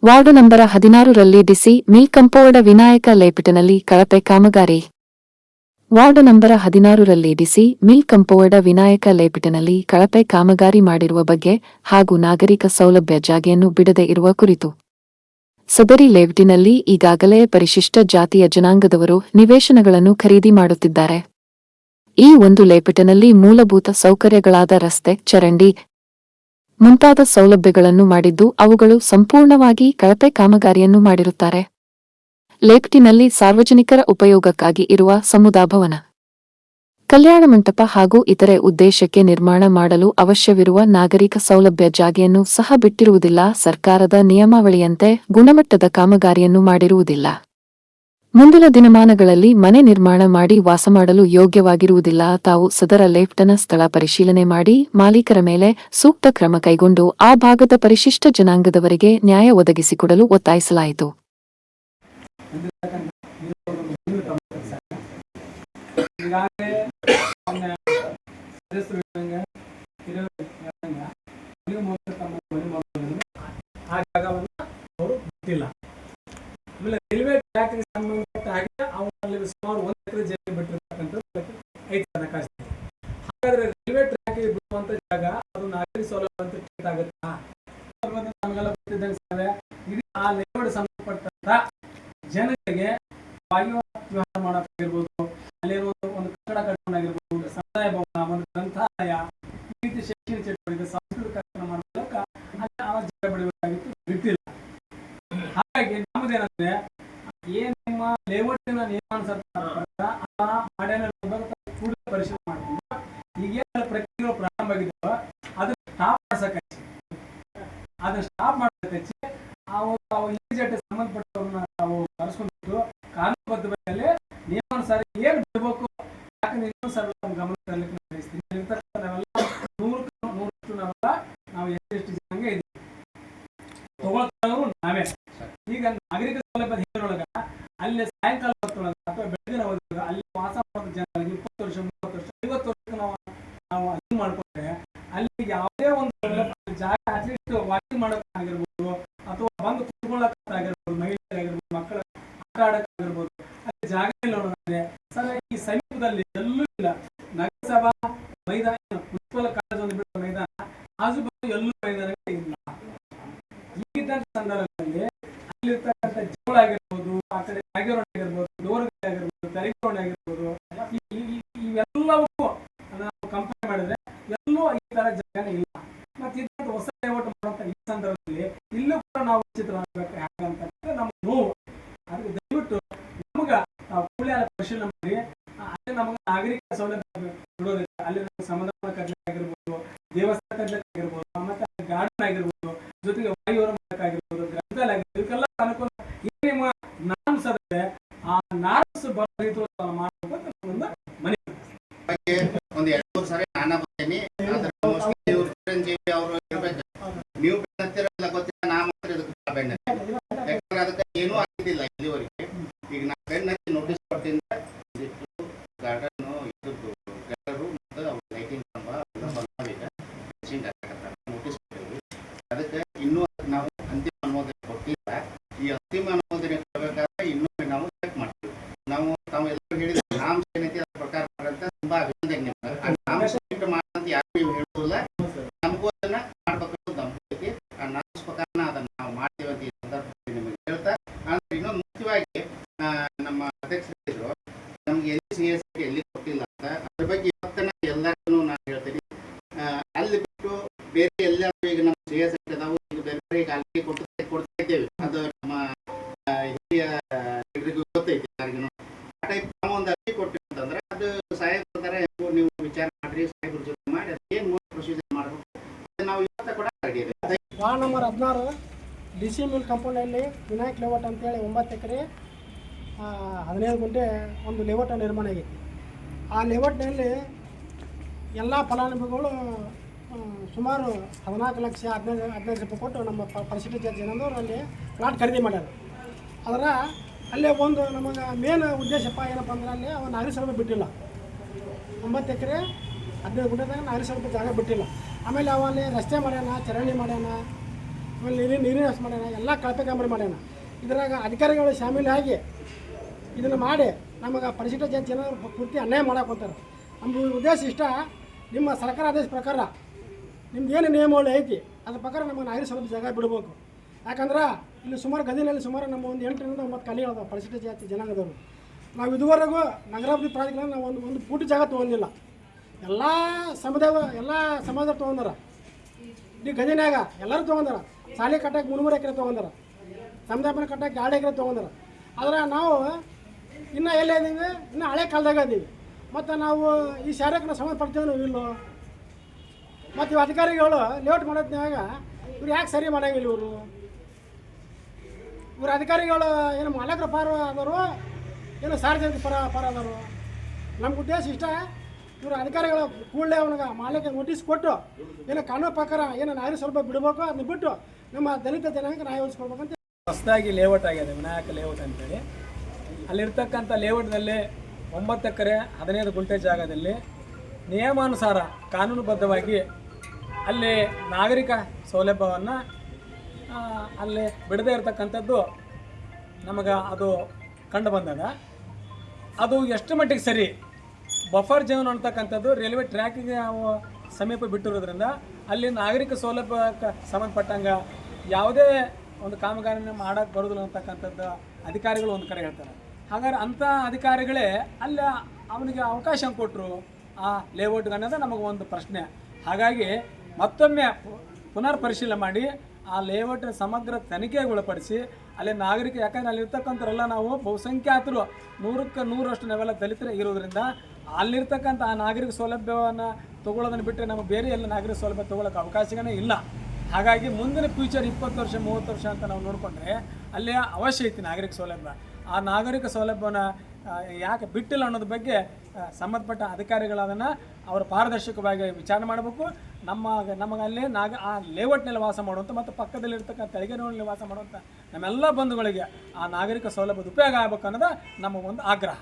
Ward number 16ರಲ್ಲಿ DC mill compound Vinayaka ಲೇಔಟ್ನಲ್ಲಿ ಕಳಪೆ ಕಾಮಗಾರಿ. ವಾರ್ಡು ನಂಬರ 16ರಲ್ಲಿ ಡಿಸಿ ಮಿಲ್ ಕಂಪೌಂಡ ವಿನಾಯಕ ಲೇಔಟ್ನಲ್ಲಿ ಕಳಪೆ ಕಾಮಗಾರಿ ಮಾಡಿರುವ ಬಗ್ಗೆ ಹಾಗೂ ನಾಗರಿಕ ಸೌಲಭ್ಯ ಜಾಗೆಯನ್ನು ಬಿಡದೆ ಇರುವ ಕುರಿತು ಸದರಿ ಲೇಔಟ್ನಲ್ಲಿ ಈಗಾಗಲೇ ಪರಿಶಿಷ್ಟ ಜಾತಿಯ ಜನಾಂಗದವರು ನಿವೇಶನಗಳನ್ನು ಖರೀದಿ ಮಾಡುತ್ತಿದ್ದಾರೆ. ಈ ಒಂದು ಲೇಔಟ್ನಲ್ಲಿ ಮೂಲಭೂತ ಸೌಕರ್ಯಗಳಾದ ರಸ್ತೆ, ಚರಂಡಿ ಮುಂತಾದ ಸೌಲಭ್ಯಗಳನ್ನು ಮಾಡಿದ್ದು ಅವುಗಳು ಸಂಪೂರ್ಣವಾಗಿ ಕಳಪೆ ಕಾಮಗಾರಿಯನ್ನು ಮಾಡಿರುತ್ತಾರೆ. ಲೇಔಟ್ನಲ್ಲಿ ಸಾರ್ವಜನಿಕರ ಉಪಯೋಗಕ್ಕಾಗಿ ಇರುವ ಸಮುದಾಯ ಭವನ, ಕಲ್ಯಾಣ ಮಂಟಪ ಹಾಗೂ ಇತರೆ ಉದ್ದೇಶಕ್ಕೆ ನಿರ್ಮಾಣ ಮಾಡಲು ಅವಶ್ಯವಿರುವ ನಾಗರಿಕ ಸೌಲಭ್ಯ ಜಾಗೆಯನ್ನು ಸಹ ಬಿಟ್ಟಿರುವುದಿಲ್ಲ. ಸರ್ಕಾರದ ನಿಯಮಾವಳಿಯಂತೆ ಗುಣಮಟ್ಟದ ಕಾಮಗಾರಿಯನ್ನು ಮಾಡಿರುವುದಿಲ್ಲ. ಮುಂದಿನ ದಿನಮಾನಗಳಲ್ಲಿ ಮನೆ ನಿರ್ಮಾಣ ಮಾಡಿ ವಾಸ ಮಾಡಲು ಯೋಗ್ಯವಾಗಿರುವುದಿಲ್ಲ. ತಾವು ಸದರ ಲೇಔಟ್ನ ಸ್ಥಳ ಪರಿಶೀಲನೆ ಮಾಡಿ ಮಾಲೀಕರ ಮೇಲೆ ಸೂಕ್ತ ಕ್ರಮ ಕೈಗೊಂಡು ಆ ಭಾಗದ ಪರಿಶಿಷ್ಟ ಜನಾಂಗದವರಿಗೆ ನ್ಯಾಯ ಒದಗಿಸಿಕೊಡಲು ಒತ್ತಾಯಿಸಲಾಯಿತು. ರೈಲ್ವೆ ಟ್ರ್ಯಾಕ್ ಸಂಬಂಧಪಟ್ಟ ಹಾಗೆ ಅವನಲ್ಲಿ ಸುಮಾರು 1 ಎಕರೆ ಜಮೀನು ಬಿಟ್ಟಿರ್ತಕ್ಕಂಥದ್ದು ಐದು ಹಣಕಾಸು. ಹಾಗಾದ್ರೆ ರೈಲ್ವೆ ಟ್ರ್ಯಾಕ್ ಬಿಡುವಂತ ಜಾಗ ಅದು ನಾಗರಿಕ ಸೌಲಭ್ಯ ಅಂತ ಆಗುತ್ತಾ? ನಮಗೆಲ್ಲ ಗೊತ್ತಿದ್ದಂಗೆ ಇದು ಆ ಲೇಔಟ್ ಸಂಬಂಧಪಟ್ಟಂತ ಜನರಿಗೆ ವ್ಯವಹಾರ ಮಾಡೋಕ್ಕಾಗಿರ್ಬೋದು, ಅಲ್ಲಿರುವ ಒಂದು ಕಟ್ಟಡ ಕಟ್ಟಡವಾಗಿರ್ಬೋದು, ಸಮುದಾಯ ಭವನ, ಒಂದು ಗ್ರಂಥಾಲಯ, ಈ ರೀತಿ ಶೈಕ್ಷಣಿಕ ಚಟುವಟಿಕೆ, ಸಾಂಸ್ಕೃತಿಕ ಕಾರ್ಯಕ್ರಮ ಮಾಡೋ ಮೂಲಕ ಅಲ್ಲಿ ಆ ಜಾಗ ಬಿಡಬೇಕಾಗಿತ್ತು, ಬಿಟ್ಟಿಲ್ಲ. ಹಾಗಾಗಿ ನಮ್ಮದೇನಂದ್ರೆ ಏನ್ ನಿಮ್ಮ ಲೇಔಟಿನ ನಿಯಮಾನುಸಾರ ಮಾಡ್ಯಾನ ಕೂಡ ಪರಿಶೀಲನೆ ಮಾಡ್ಕೊಂಡು ಈಗೇನು ಪ್ರಕ್ರಿಯೆಗಳು ಪ್ರಾರಂಭ ಆಗಿದ್ದಾವ ಅದನ್ನ ಸ್ಟಾಪ್ ಮಾಡ್ಸಕ್ಕೆ ಅದನ್ನ ಸ್ಟಾಪ್ ಮಾಡಕ್ಕೆ ಸಂಬಂಧಪಟ್ಟವ್ರನ್ನ ನಾವು ಕರೆಸ್ಕೊಂಡ್ಬಿಟ್ಟು ಕಾನೂನುಬದ್ಧವಾಗಿ ನಿಯಮಾನುಸಾರ ಏನ್ ಬಿಡಬೇಕು, ಯಾಕಂದ್ರೆ ಇನ್ನೊಂದು ಸಲ ನಮ್ಮ ಗಮನ ತರಲಿಕ್ಕೆ ನಾವೆಲ್ಲ ನಾವು ಎಷ್ಟು ಜನಾಂಗ ಇದೆ ತಗೊಳ್ತಾರು ನಾವೇ. ಈಗ ನಾಗರಿಕ ಸೌಲಭ್ಯ ಹೇಳೊಳಗ ಅಲ್ಲಿ ಸಾಯಂಕಾಲ ಹೊತ್ತೊಳಗ ಅಥವಾ ಬೆಳಗಿನ ಹೊತ್ತೊಳಗ ಅಲ್ಲಿ ವಾಸ ಮಾಡೋ ಜನರಿಗೆ 20 ವರ್ಷ 30 ವರ್ಷ 50 ವರ್ಷಕ್ಕೆ ನಾವು ಅದು ಮಾಡ್ಕೊಂಡ್ರೆ ಅಲ್ಲಿ ಯಾವುದೇ ಒಂದು ಜಾಗ ಅಟ್ಲೀಸ್ಟ್ ವಾಕಿಂಗ್ ಮಾಡೋಕ್ಕಾಗಿರ್ಬೋದು ಅಥವಾ ಬಂದು ಕುತ್ಕೊಳ್ಳೋಕ್ಕಾಗಿರ್ಬೋದು, ಮಹಿಳೆಯರಾಗಿರ್ಬೋದು, ಮಕ್ಕಳ ಆಟ ಆಡೋಕ್ಕಾಗಿರ್ಬೋದು, ಅಲ್ಲಿ ಜಾಗ ಇಲ್ಲ ನೋಡಿದ್ರೆ ಸರ್. ಈ ಸಮೀಪದಲ್ಲಿ ಎಲ್ಲೂ ಇಲ್ಲ. ನಗರಸಭಾ ಮೈದಾನ, ಉತ್ಪಲ ಕಾಲೇಜ್ ಒಂದು ಬಿಡುವ ಮೈದಾನ, ಆಜುಬಾಜು ಎಲ್ಲೂ ಮೈದಾನಗಳೇ ಇಲ್ಲ. ಈಗಿದ್ದಂತ ಸಂದರ್ಭದಲ್ಲಿ ಅಲ್ಲಿರ್ತಕ್ಕಂಥ ಜೋಳ ಆಗಿರ್ಬೋದು, ಆ ಕಡೆ ಆಗಿರ್ಬೋದು, ಡೋರ್ಗಡೆ ಆಗಿರ್ಬೋದು, ತರಿಗೋಣೆ ಆಗಿರ್ಬೋದು, ಇವೆಲ್ಲವೂ ನಾವು ಕಂಪೇರ್ ಮಾಡಿದ್ರೆ ಎಲ್ಲೂ ಈ ತರ ಜಾಗನೇ ಇಲ್ಲ. ಮತ್ತೆ ಇದ್ದಂತ ಹೊಸ ಲೇಔಟ್ ಮಾಡುವಂತ ಈ ಸಂದರ್ಭದಲ್ಲಿ ಇಲ್ಲೂ ಕೂಡ ನಾವು ಚಿತ್ರವಾಗಬೇಕು. ಯಾಕಂತಂದ್ರೆ ನಮ್ಮ ನೋವು. ಅದಕ್ಕೆ ದಯವಿಟ್ಟು ನಮಗ ಕೂಡಲೇ ಪರಿಶೀಲನೆ ಮಾಡಿ ಅಲ್ಲಿ ನಮಗೆ ನಾಗರಿಕ ಸೌಲಭ್ಯ ಬಿಡೋದಿಲ್ಲ. ಅಲ್ಲಿ ಸಮಾಧಾನ ಕಟ್ಲಿಕ್ಕೆ ಆಗಿರ್ಬೋದು, ದೇವಸ್ಥಾನ ಕಟ್ಲಿಕ್ಕೆ ಆಗಿರ್ಬೋದು, ಮತ್ತೆ ಗಾರ್ಡನ್ ಆಗಿರ್ಬೋದು, ಜೊತೆಗೆ ವಾಯುವರ ಆಗಿರ್ಬೋದು, ಗ್ರಂಥಾಲಯ ಆಗಿರ್ಬೋದು, ಇದಕ್ಕೆಲ್ಲ ಅನುಕೂಲ ನಿಮ್ಮ ನಾನು ಸದ್ರೆ ಆ ನಾರ್ಸ್ ಬರೀತು ಮಾಡಬೇಕು ಅಂತ ಮನೆ ಬಗ್ಗೆ ಒಂದು 2-3 ಸಾರಿ ನಾನು ಬಂದೇನಿ. ಅವರು ಇರ್ಬೇಕು, ನೀವು ಬೆನ್ನತ್ತಿರಲ್ಲ ಗೊತ್ತಿಲ್ಲ, ನಾ ಮಾತ್ರ ಇದಕ್ಕೆ ಬೆನ್ನ ಯಾಕಂದ್ರೆ ಅದಕ್ಕೆ ಏನೂ ಆಗಿದ್ದಿಲ್ಲ ಇಲ್ಲಿವರೆಗೆ. ಈಗ ನಾ ಬೆನ್ನತ್ತಿ ನೋಟಿಸ್ ಕೊಡ್ತೀನಿ, ಗಾರ್ಡನ್ ಇದ್ದು ಗಟರು ಮತ್ತು ಲೈಟಿಂಗ್ ಕಂಬ ಎಲ್ಲ ಬಂದಾವೀಗ ನೋಟಿಸ್ ಕೊಟ್ಟಿವಿ. ಅದಕ್ಕೆ ಇನ್ನೂ ನಾವು ಅಂತಿಮ ಅನುಮೋದನೆ ಕೊಟ್ಟಿಲ್ಲ. ಈ ಅಂತಿಮ ಅನುಮೋದನೆ ಕೊಡಬೇಕಾದ್ರೆ ಇನ್ನೊಮ್ಮೆ ನಾವು ಚೆಕ್ ಮಾಡ್ತೀವಿ. ನಾವು ತಾವೆಲ್ಲರೂ ಹೇಳಿದ ನಾಮ್ಸ್ ಏನೈತಿ ಅದ್ರ ಪ್ರಕಾರ ಮಾಡಂತ ತುಂಬಾ ಅಭಿನಂದನೆ. ಆ ನಾಮ್ಸ್ ಮಾಡಂತ ಯಾರು ನೀವು ಹೇಳೋದಿಲ್ಲ, ನಮಗೂ ಅದನ್ನ ಮಾಡ್ಬೇಕು ನಮ್ಗೆ ಆ ನಾಮ್ಸ್ ಪ್ರಕಾರ ಅದನ್ನ ನಾವು ಮಾಡ್ತೀವಿ ಅಂತ ಈ ಸಂದರ್ಭದಲ್ಲಿ ನಿಮಗೆ ಹೇಳ್ತಾ, ಅಂದ್ರೆ ಇನ್ನೊಂದು ಮುಖ್ಯವಾಗಿ ನಮ್ಮ ಅಧ್ಯಕ್ಷರಿದ್ರು ನಮ್ಗೆ ಎಲ್ಲಿ ಕೊಟ್ಟಿಲ್ಲ ಅಂತ ಅದ್ರ ಬಗ್ಗೆ ಇವತ್ತನ ಎಲ್ಲರಿಗೂ ನಾನು ಹೇಳ್ತೀನಿ. ಅಲ್ಲಿ ಬಿಟ್ಟು ಬೇರೆ ಎಲ್ಲ ಈಗ ನಮ್ಮ CSI ಅದಾವು, ಈಗ ಬೇರೆ ಬೇರೆ ಅಲ್ಲಿಗೆ ಕೊಡ್ತಾ ಇದ್ದೇವೆ. ಅದು ನಮ್ಮ ಹಿರಿಯ ಲೀಡರ್ಗೂ ಗೊತ್ತೈತಿ ಯಾರಿಗೂ. ಆ ಟೈಪ್ ನಾವು ಒಂದು ಅರ್ಜಿ ಕೊಟ್ಟಿವಿ ಅಂತಂದ್ರೆ ಅದು ಸಾಹೇಬ್ರ ತರ ನೀವು ವಿಚಾರ ಮಾಡ್ರಿ, ಸಾಹೇಬ್ರ ಜೊತೆ ಮಾಡಿ ಅದು ಏನು ಮೂಲ ಪ್ರೊಸೀಜರ್ ಮಾಡಬೇಕು ಅದು ನಾವು ಇವತ್ತ ಕೂಡ ರೆಡಿ ಇದೆ. ವಾರ್ಡ್ ನಂಬರ್ 16 DC ಮಿಲ್ ಕಂಪೌಂಡಲ್ಲಿ ವಿನಾಯಕ್ ಲೇಔಟ್ ಅಂತೇಳಿ 9 ಎಕರೆ 15 ಗುಂಟೆ ಒಂದು ಲೇಔಟ್ ನಿರ್ಮಾಣ ಆಗೈತಿ. ಆ ಲೇಔಟ್ನಲ್ಲಿ ಎಲ್ಲ ಫಲಾನುಭವಿಗಳು ಸುಮಾರು 14 ಲಕ್ಷ 15 ರೂಪಾಯಿ ಕೊಟ್ಟು ನಮ್ಮ ಪರಿಶಿಷ್ಟ ಜಾತಿ ಜನದವರು ಅಲ್ಲಿ ಪ್ಲಾಟ್ ಖರೀದಿ ಮಾಡ್ಯಾರ. ಅದರ ಅಲ್ಲೇ ಒಂದು ನಮಗೆ ಮೇನ್ ಉದ್ದೇಶಪ್ಪ ಏನಪ್ಪ ಅಂದ್ರೆ ಅಲ್ಲಿ ಅವ ನಾಗರಿಕ ಸೌಲಭ್ಯ ಬಿಟ್ಟಿಲ್ಲ. 9 ಎಕರೆ 15 ಗುಂಟೆದಾಗ ನಾಗರಿಕ ಸೌಲಭ್ಯ ಜಾಗ ಬಿಟ್ಟಿಲ್ಲ. ಆಮೇಲೆ ಅವಲ್ಲಿ ರಸ್ತೆ ಮಾಡ್ಯಾನ, ಚರಂಡಿ ಮಾಡ್ಯಾನ, ಆಮೇಲೆ ನೀರಿನ ವ್ಯವಸ್ಥೆ ಮಾಡ್ಯಾನ, ಎಲ್ಲ ಕಳಪೆ ಕಾಮಗಾರಿ ಮಾಡ್ಯಾನ. ಇದ್ರಾಗ ಅಧಿಕಾರಿಗಳು ಶಾಮೀಲಾಗಿ ಇದನ್ನು ಮಾಡಿ ನಮಗೆ ಪರಿಶಿಷ್ಟ ಜಾತಿ ಜನ ಪೂರ್ತಿ ಅನ್ಯಾಯ ಮಾಡಕ್ಕೆ ನಮ್ಮ ಉದ್ದೇಶ ಇಷ್ಟ, ನಿಮ್ಮ ಸರ್ಕಾರ ಆದೇಶ ಪ್ರಕಾರ ನಿಮ್ದು ಏನು ನಿಯಮಗಳು ಐತಿ ಅದ್ರ ಪ್ರಕಾರ ನಮಗೆ ನಾಗರಿಕ ಸೌಲಭ್ಯ ಜಾಗ ಬಿಡಬೇಕು. ಯಾಕಂದ್ರೆ ಇಲ್ಲಿ ಸುಮಾರು ಗದಿನಲ್ಲಿ ಸುಮಾರು ನಮ್ಮ ಒಂದು 8 ರಿಂದ 9 ಖಾಲಿಗಳದಾವೆ ಪರಿಶಿಷ್ಟ ಜಾತಿ ಜನಾಂಗದವರು. ನಾವು ಇದುವರೆಗೂ ನಗರಾಭಿವೃದ್ಧಿ ಪ್ರಾಧಿಕಾರ ನಾವು ಒಂದು ಫೂಟ್ ಜಾಗ ತೊಗೊಂಡಿಲ್ಲ. ಎಲ್ಲ ಸಮಾಜದವ್ರು ತೊಗೊಂಡಾರ. ಇಡೀ ಗದಿನಾಗ ಎಲ್ಲರೂ ತೊಗೊಂಡಾರ. ಶಾಲೆ ಕಟ್ಟಕ್ಕೆ 300 ಎಕರೆ ತೊಗೊಂಡಾರ, ಸಮುದಾಯ ಕಟ್ಟಕ್ಕೆ 2 ಎಕರೆ ತೊಗೊಂಡಾರ. ಆದರೆ ನಾವು ಇನ್ನೂ ಎಲ್ಲೇ ಇದ್ದೀವಿ, ಇನ್ನೂ ಹಳೆ ಕಾಲದಾಗ ಇದ್ದೀವಿ. ಮತ್ತು ನಾವು ಈ ಶಾಲೆಗೆ ನಾವು ಸಂಬಂಧಪಡ್ತೀವಿ ಇಲ್ಲೋ. ಮತ್ತು ಇವು ಅಧಿಕಾರಿಗಳು ಲೇಔಟ್ ಮಾಡೋದ್ನಾಗ ಇವ್ರು ಯಾಕೆ ಸರಿ ಮಾಡೋಂಗಿಲ್ಲ? ಇವ್ರ ಅಧಿಕಾರಿಗಳು ಏನು ಮಾಲಕರ ಪಾರ ಆದವರು, ಏನು ಸಾರ್ವಜನಿಕ ಪರ ಆದವರು. ನಮ್ಮ ಉದ್ದೇಶ ಇಷ್ಟ, ಇವರು ಅಧಿಕಾರಿಗಳು ಕೂಡಲೇ ಅವನಿಗೆ ಮಾಲೀಕ ನೋಟಿಸ್ ಕೊಟ್ಟು ಏನು ಕಾನೂನು ಪ್ರಕಾರ ಏನು ನಾಗರಿಕ ಸೌಲಭ್ಯ ಬಿಡಬೇಕು, ಅದನ್ನ ಬಿಟ್ಟು ನಮ್ಮ ದಲಿತ ಜನಾಂಗ ನ್ಯಾಯ ಒದಗಿಸ್ಕೊಳ್ಬೇಕಂತ. ಹೊಸದಾಗಿ ಲೇಔಟ್ ಆಗಿದೆ, ವಿನಾಯಕ ಲೇಔಟ್ ಅಂತೇಳಿ. ಅಲ್ಲಿರ್ತಕ್ಕಂಥ ಲೇಔಟ್ನಲ್ಲಿ 9 ಎಕರೆ 15 ಗುಂಟೆ ಜಾಗದಲ್ಲಿ ನಿಯಮಾನುಸಾರ ಕಾನೂನುಬದ್ಧವಾಗಿ ಅಲ್ಲಿ ನಾಗರಿಕ ಸೌಲಭ್ಯವನ್ನು ಅಲ್ಲಿ ಬಿಡದೇ ಇರತಕ್ಕಂಥದ್ದು ನಮಗೆ ಅದು ಕಂಡು ಬಂದಾಗ ಅದು ಎಷ್ಟು ಮಟ್ಟಿಗೆ ಸರಿ. ಬಫರ್ ಜೋನ್ ಅಂತಕ್ಕಂಥದ್ದು ರೈಲ್ವೆ ಟ್ರ್ಯಾಕಿಗೆ ಸಮೀಪ ಬಿಟ್ಟಿರೋದ್ರಿಂದ ಅಲ್ಲಿ ನಾಗರಿಕ ಸೌಲಭ್ಯಕ್ಕೆ ಸಂಬಂಧಪಟ್ಟಂಗೆ ಯಾವುದೇ ಒಂದು ಕಾಮಗಾರಿನ ಮಾಡೋಕ್ಕೆ ಬರೋದಿಲ್ಲ ಅಂತಕ್ಕಂಥದ್ದು ಅಧಿಕಾರಿಗಳು ಒಂದು ಕಡೆ ಹೇಳ್ತಾರೆ. ಹಾಗಾದ್ರೆ ಅಂಥ ಅಧಿಕಾರಿಗಳೇ ಅಲ್ಲಿ ಅವನಿಗೆ ಅವಕಾಶ ಕೊಟ್ಟರು ಆ ಲೇಔಟ್ಗೆ ಅನ್ನೋದು ನಮಗೆ ಒಂದು ಪ್ರಶ್ನೆ. ಹಾಗಾಗಿ ಮತ್ತೊಮ್ಮೆ ಪುನರ್ ಪರಿಶೀಲನೆ ಮಾಡಿ ಆ ಲೇಔಟ್ ಸಮಗ್ರ ತನಿಖೆಗೆ ಒಳಪಡಿಸಿ ಅಲ್ಲಿ ನಾಗರಿಕ, ಯಾಕಂದರೆ ಅಲ್ಲಿರ್ತಕ್ಕಂಥವರೆಲ್ಲ ನಾವು ಬಹುಸಂಖ್ಯಾತರು 100ಕ್ಕೆ 100ರಷ್ಟು ನಾವೆಲ್ಲ ದಲಿತರೇ ಇರೋದ್ರಿಂದ ಅಲ್ಲಿರ್ತಕ್ಕಂಥ ಆ ನಾಗರಿಕ ಸೌಲಭ್ಯವನ್ನು ತೊಗೊಳ್ಳೋದನ್ನು ಬಿಟ್ಟರೆ ನಮಗೆ ಬೇರೆ ಎಲ್ಲ ನಾಗರಿಕ ಸೌಲಭ್ಯ ತೊಗೊಳ್ಳೋಕೆ ಅವಕಾಶನೇ ಇಲ್ಲ. ಹಾಗಾಗಿ ಮುಂದಿನ ಫ್ಯೂಚರ್ 20 ವರ್ಷ 30 ವರ್ಷ ಅಂತ ನಾವು ನೋಡಿಕೊಂಡ್ರೆ ಅಲ್ಲಿ ಅವಶ್ಯ ಐತಿ ನಾಗರಿಕ ಸೌಲಭ್ಯ. ಆ ನಾಗರಿಕ ಸೌಲಭ್ಯವನ್ನು ಯಾಕೆ ಬಿಟ್ಟಿಲ್ಲ ಅನ್ನೋದ್ರ ಬಗ್ಗೆ ಸಂಬಂಧಪಟ್ಟ ಅಧಿಕಾರಿಗಳು ಅದನ್ನು ಅವರು ಪಾರದರ್ಶಕವಾಗಿ ವಿಚಾರಣೆ ಮಾಡಬೇಕು. ನಮಗಲ್ಲಿ ಆ ಲೇಔಟ್ನಲ್ಲಿ ವಾಸ ಮಾಡುವಂಥ ಮತ್ತು ಪಕ್ಕದಲ್ಲಿರ್ತಕ್ಕಂಥ ತೆಳಗೆನಲ್ಲಿ ವಾಸ ಮಾಡುವಂಥ ನಮ್ಮೆಲ್ಲ ಬಂಧುಗಳಿಗೆ ಆ ನಾಗರಿಕ ಸೌಲಭ್ಯದ ಉಪಯೋಗ ಆಗಬೇಕು ಅನ್ನೋದು ನಮ್ಮ ಒಂದು ಆಗ್ರಹ.